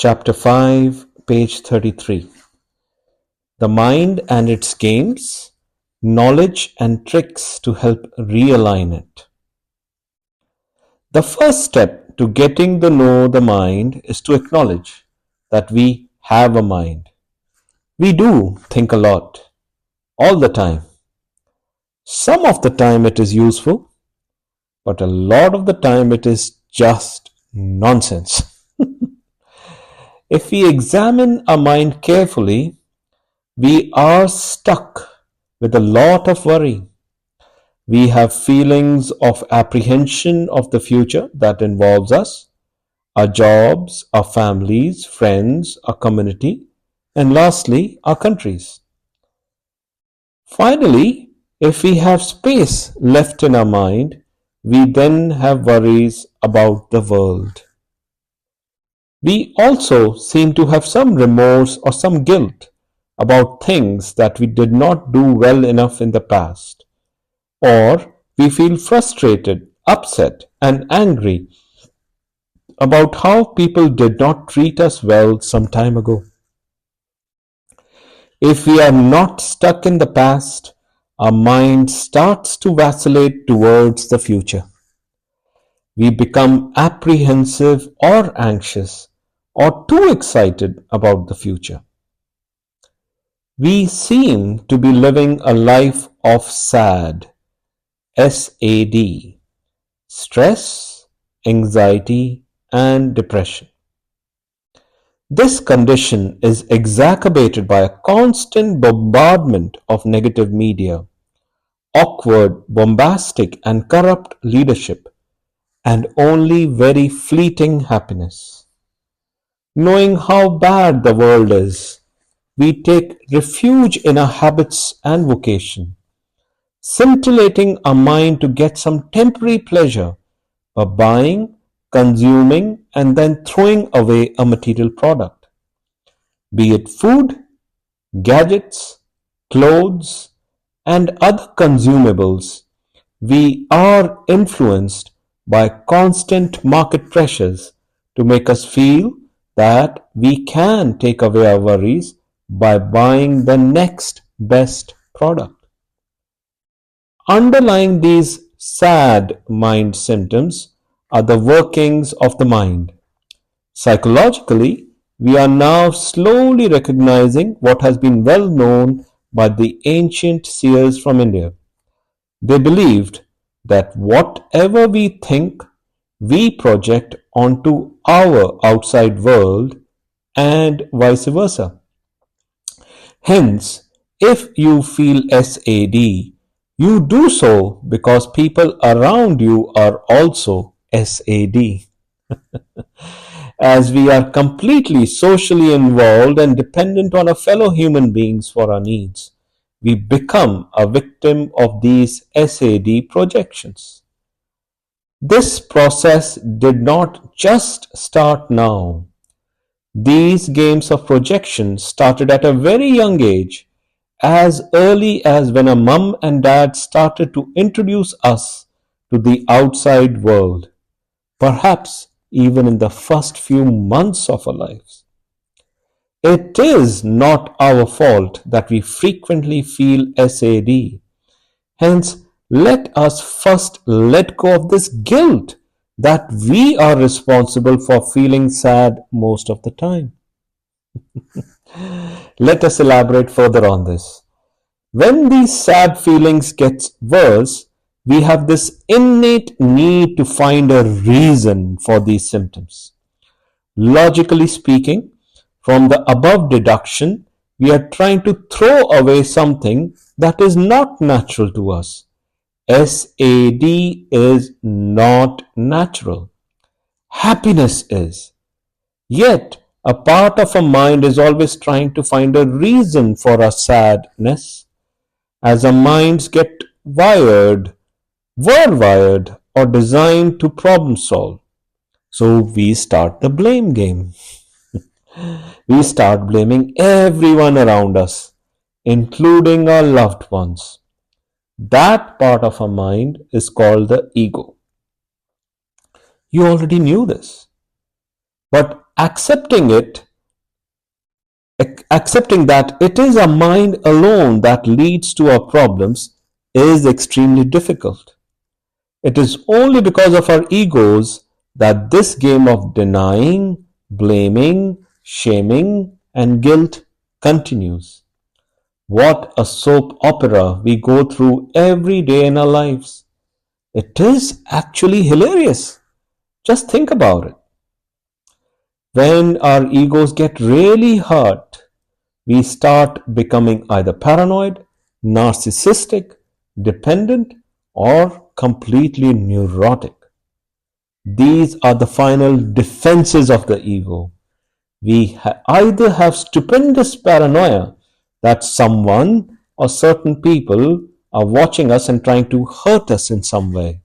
Chapter 5, page 33. The mind and its games, knowledge and tricks to help realign it. The first step to getting to know the mind is to acknowledge that we have a mind. We do think a lot, all the time. Some of the time it is useful, but a lot of the time it is just nonsense. If we examine our mind carefully, we are stuck with a lot of worry. We have feelings of apprehension of the future that involves us, our jobs, our families, friends, our community, and lastly, our countries. Finally, if we have space left in our mind, we then have worries about the world. We also seem to have some remorse or some guilt about things that we did not do well enough in the past, or we feel frustrated, upset, and angry about how people did not treat us well some time ago. If we are not stuck in the past, our mind starts to vacillate towards the future. We become apprehensive or anxious or too excited about the future. We seem to be living a life of SAD, stress, anxiety, and depression. This condition is exacerbated by a constant bombardment of negative media, awkward, bombastic, and corrupt leadership, and only very fleeting happiness. Knowing how bad the world is, we take refuge in our habits and vocation, scintillating our mind to get some temporary pleasure by buying, consuming, and then throwing away a material product, be it food, gadgets, clothes, and other consumables. We are influenced by constant market pressures to make us feel that we can take away our worries by buying the next best product. Underlying these sad mind symptoms are the workings of the mind. Psychologically, we are now slowly recognizing what has been well known by the ancient seers from India. They believed that whatever we think, we project onto our outside world and vice versa. Hence, if you feel SAD, you do so because people around you are also SAD. As we are completely socially involved and dependent on our fellow human beings for our needs, we become a victim of these SAD projections. This process did not just start now. These games of projection started at a very young age, as early as when a mum and dad started to introduce us to the outside world, perhaps even in the first few months of our lives. It is not our fault that we frequently feel SAD. Hence, let us first let go of this guilt that we are responsible for feeling sad most of the time. Let us elaborate further on this. When these sad feelings get worse, we have this innate need to find a reason for these symptoms. Logically speaking, from the above deduction, we are trying to throw away something that is not natural to us. SAD is not natural. Happiness is. Yet, a part of our mind is always trying to find a reason for our sadness. As our minds get were wired, or designed to problem solve. So we start the blame game. We start blaming everyone around us, including our loved ones. That part of our mind is called the ego. You already knew this. But accepting it, accepting that it is our mind alone that leads to our problems is extremely difficult. It is only because of our egos that this game of denying, blaming, shaming, and guilt continues. What a soap opera we go through every day in our lives. It is actually hilarious. Just think about it. When our egos get really hurt, we start becoming either paranoid, narcissistic, dependent, or completely neurotic. These are the final defenses of the ego. We either have stupendous paranoia that someone or certain people are watching us and trying to hurt us in some way,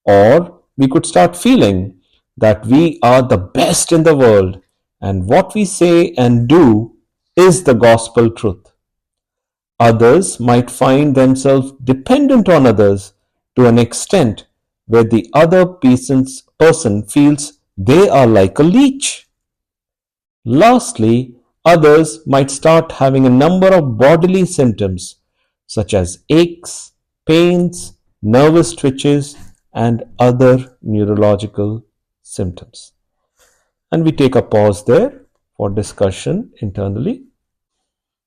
or we could start feeling that we are the best in the world and what we say and do is the gospel truth. Others might find themselves dependent on others to an extent where the other person feels they are like a leech. Lastly, others might start having a number of bodily symptoms such as aches, pains, nervous twitches, and other neurological symptoms. And we take a pause there for discussion internally.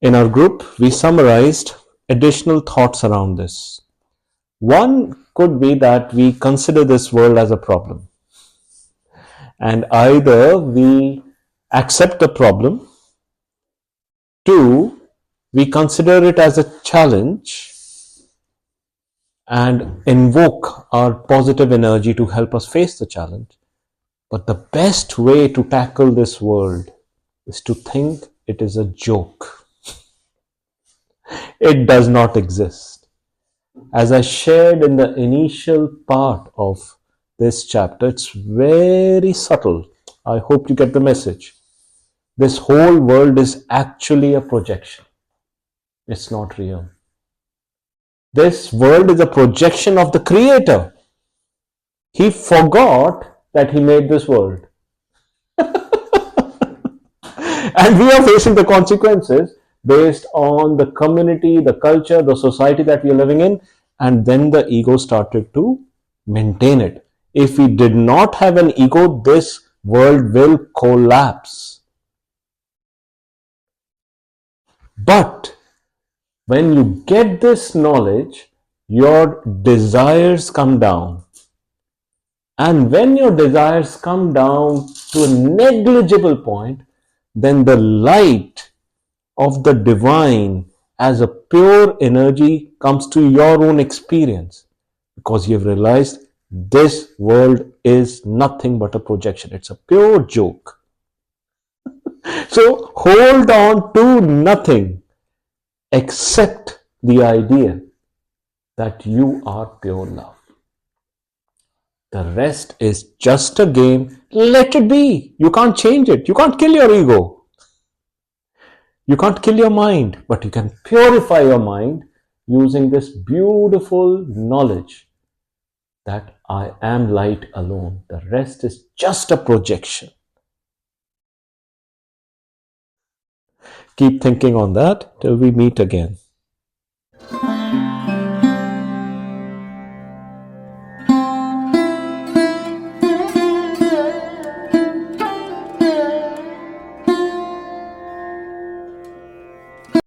In our group, we summarized additional thoughts around this. One could be that we consider this world as a problem, and either we accept the problem. Two, we consider it as a challenge and invoke our positive energy to help us face the challenge. But the best way to tackle this world is to think it is a joke. It does not exist. As I shared in the initial part of this chapter, it's very subtle. I hope you get the message. This whole world is actually a projection. It's not real. This world is a projection of the Creator. He forgot that He made this world. And we are facing the consequences based on the community, the culture, the society that we are living in. And then the ego started to maintain it. If we did not have an ego, this world will collapse. But when you get this knowledge, your desires come down. And when your desires come down to a negligible point, then the light of the divine as a pure energy comes to your own experience, because you've realized this world is nothing but a projection. It's a pure joke. So hold on to nothing except the idea that you are pure love. The rest is just a game. Let it be. You can't change it. You can't kill your ego. You can't kill your mind, but you can purify your mind using this beautiful knowledge that I am light alone. The rest is just a projection. Keep thinking on that till we meet again.